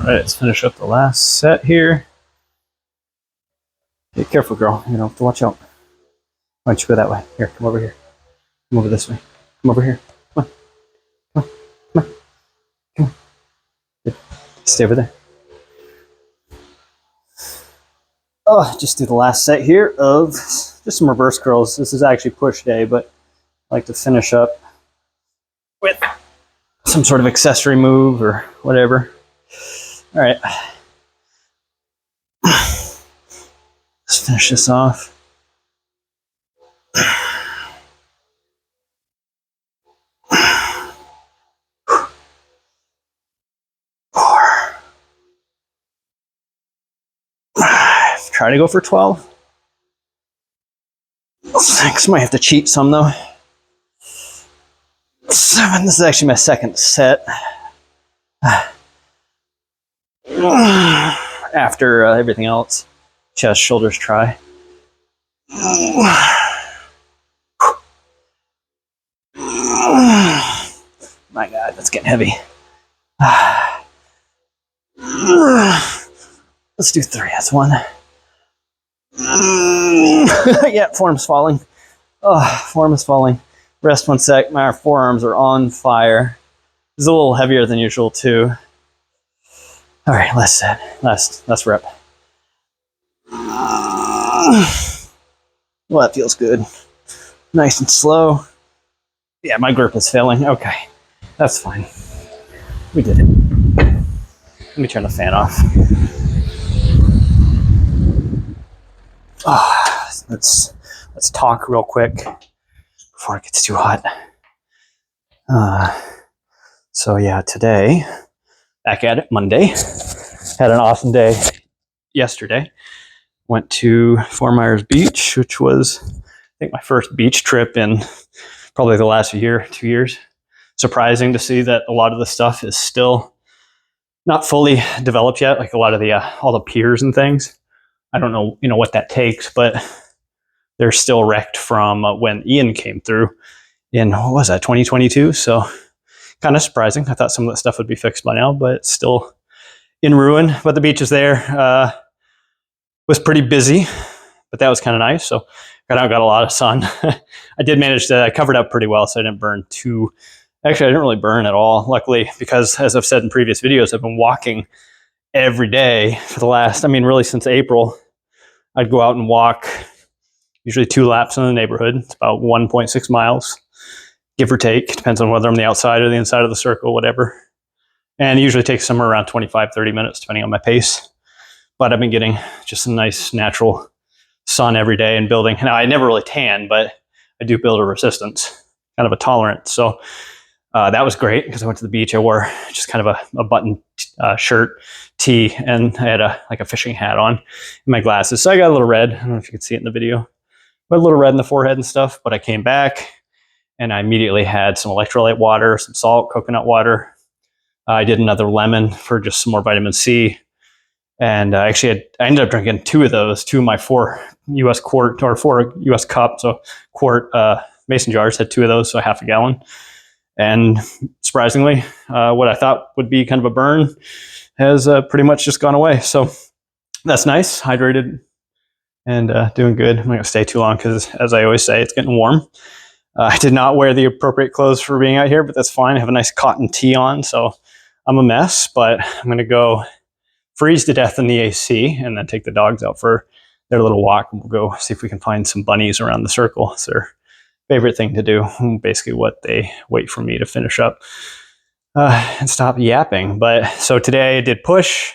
All right, let's finish up the last set here. Be careful, girl. You know, have to watch out. Why don't you go that way? Here, come over here. Come over this way. Come over here. Come on. Come on. Come on. Come on. Good. Stay over there. Oh, just do the last set here of just some reverse curls. This is actually push day, but I like to finish up with some sort of accessory move or whatever. All right. Let's finish this off. Try to go for 12. 6, might have to cheat some though. 7, this is actually my second set. After everything else. Chest, shoulders, try. My God, that's getting heavy. Let's do 3, that's 1. Yeah, form's falling. Oh, form is falling. Rest 1 sec. My forearms are on fire. It's a little heavier than usual too. All right, last set. Last rep. Well, that feels good. Nice and slow. Yeah, my grip is failing. Okay, that's fine. We did it. Let me turn the fan off. Oh, let's talk real quick before it gets too hot. So yeah, today, back at it, Monday. Had an awesome day yesterday. Went to Fort Myers Beach, which was, I think, my first beach trip in probably the last 2 years. Surprising to see that a lot of the stuff is still not fully developed yet, like a lot of the all the piers and things. I don't know, what that takes, but they're still wrecked from when Ian came through in, what was that, 2022? So kind of surprising. I thought some of that stuff would be fixed by now, but it's still in ruin. But the beach is there. Was pretty busy, but that was kind of nice. So got a lot of sun. I did manage to, I covered up pretty well, so I didn't burn too. Actually, I didn't really burn at all, luckily, because as I've said in previous videos, I've been walking every day for the last, really since April. I'd go out and walk usually 2 laps in the neighborhood. It's about 1.6 miles, give or take. Depends on whether I'm the outside or the inside of the circle, whatever. And it usually takes somewhere around 25, 30 minutes, depending on my pace. But I've been getting just some nice natural sun every day and building. Now, I never really tan, but I do build a resistance, kind of a tolerance. So that was great because I went to the beach. I wore just kind of a button shirt, tee, and I had a fishing hat on and my glasses. So I got a little red. I don't know if you can see it in the video, but a little red in the forehead and stuff. But I came back and I immediately had some electrolyte water, some salt, coconut water. I did another lemon for just some more vitamin C. And I ended up drinking 2 of those, 2 of my 4 US quart or 4 US cup. So quart mason jars had 2 of those, so half a gallon. And surprisingly, what I thought would be kind of a burn has pretty much just gone away. So that's nice, hydrated and doing good. I'm not gonna stay too long because, as I always say, it's getting warm. I did not wear the appropriate clothes for being out here, but that's fine. I have a nice cotton tee on, so I'm a mess, but I'm gonna go freeze to death in the AC and then take the dogs out for their little walk. And we'll go see if we can find some bunnies around the circle. It's their favorite thing to do. Basically what they wait for me to finish up and stop yapping. But so today I did push,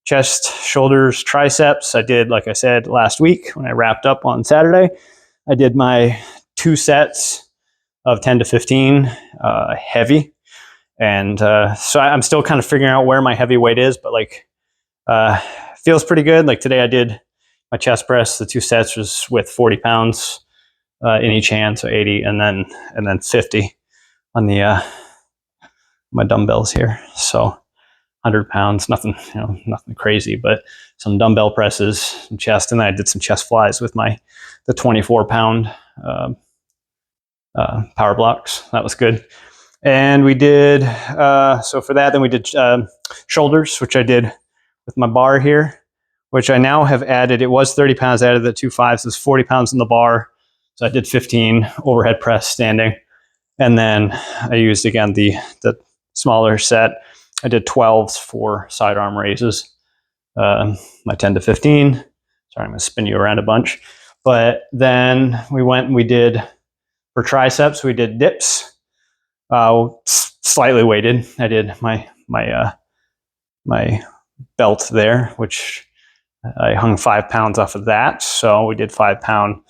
chest, shoulders, triceps. I did, like I said, last week when I wrapped up on Saturday, I did my 2 sets of 10 to 15 heavy. And so I'm still kind of figuring out where my heavy weight is, but feels pretty good. Like today I did my chest press, the 2 sets was with 40 pounds in each hand, so 80, and then 50 on the my dumbbells here. So 100 pounds, nothing crazy, but some dumbbell presses, some chest, and then I did some chest flies with the 24 pound power blocks. That was good. And we did, so for that, then we did shoulders, which I did with my bar here, which I now have added. It was 30 pounds, I added the 2 5s, so it's 40 pounds in the bar. So I did 15 overhead press standing. And then I used, again, the smaller set. I did 12s for sidearm raises, my 10 to 15. Sorry, I'm going to spin you around a bunch. But then we went and we did, for triceps, we did dips, slightly weighted. I did my belt there, which I hung 5 pounds off of that. So we did 5 pound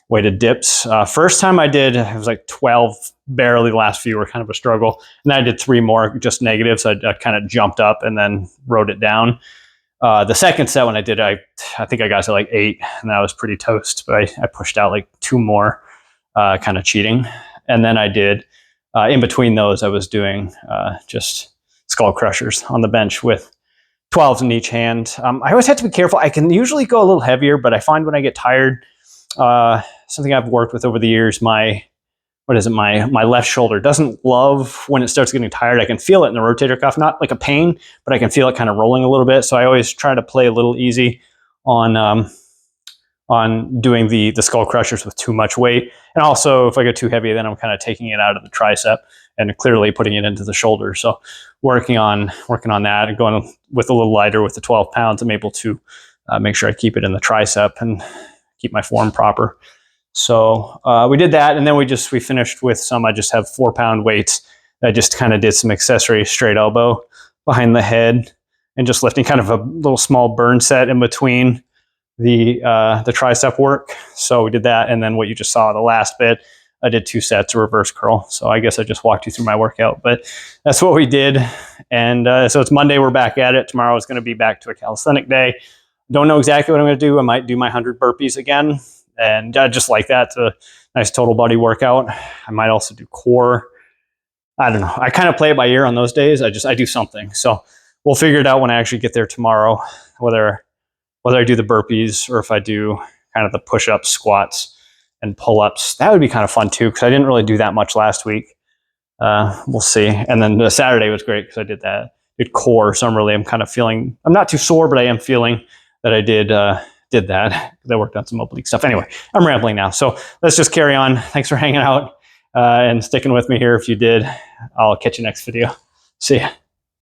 weighted dips. First time I did, it was like 12, barely. The last few were kind of a struggle. And then I did 3 more, just negatives. So I kind of jumped up and then wrote it down. The second set when I did, I think I got to like 8, and I was pretty toast, but I pushed out like 2 more, kind of cheating. And then I did, in between those, I was doing just skull crushers on the bench with 12s in each hand. I always have to be careful. I can usually go a little heavier, but I find when I get tired, something I've worked with over the years, my left shoulder doesn't love when it starts getting tired. I can feel it in the rotator cuff, not like a pain, but I can feel it kind of rolling a little bit. So I always try to play a little easy on doing the skull crushers with too much weight. And also, if I get too heavy, then I'm kind of taking it out of the tricep and clearly putting it into the shoulder. So working on that and going with a little lighter with the 12 pounds, I'm able to make sure I keep it in the tricep and keep my form proper. So we did that, and then we finished with some. I just have 4 pound weights. I just kind of did some accessory straight elbow behind the head and just lifting, kind of a little small burn set in between the tricep work. So we did that, and then what you just saw, the last bit, I did 2 sets of reverse curl. So I guess I just walked you through my workout, but that's what we did. And so it's Monday, we're back at it. Tomorrow is going to be back to a calisthenic day. Don't know exactly what I'm going to do. I might do my 100 burpees again. And I just like that. It's a nice total body workout. I might also do core. I don't know. I kind of play it by ear on those days. I do something. So we'll figure it out when I actually get there tomorrow, whether I do the burpees or if I do kind of the push-ups, squats, and pull-ups. That would be kind of fun too, because I didn't really do that much last week. We'll see. And then the Saturday was great because I did core. So I'm kind of feeling, I'm not too sore, but I am feeling that I did that. I worked on some oblique stuff. Anyway, I'm rambling now. So let's just carry on. Thanks for hanging out and sticking with me here. If you did, I'll catch you next video. See ya.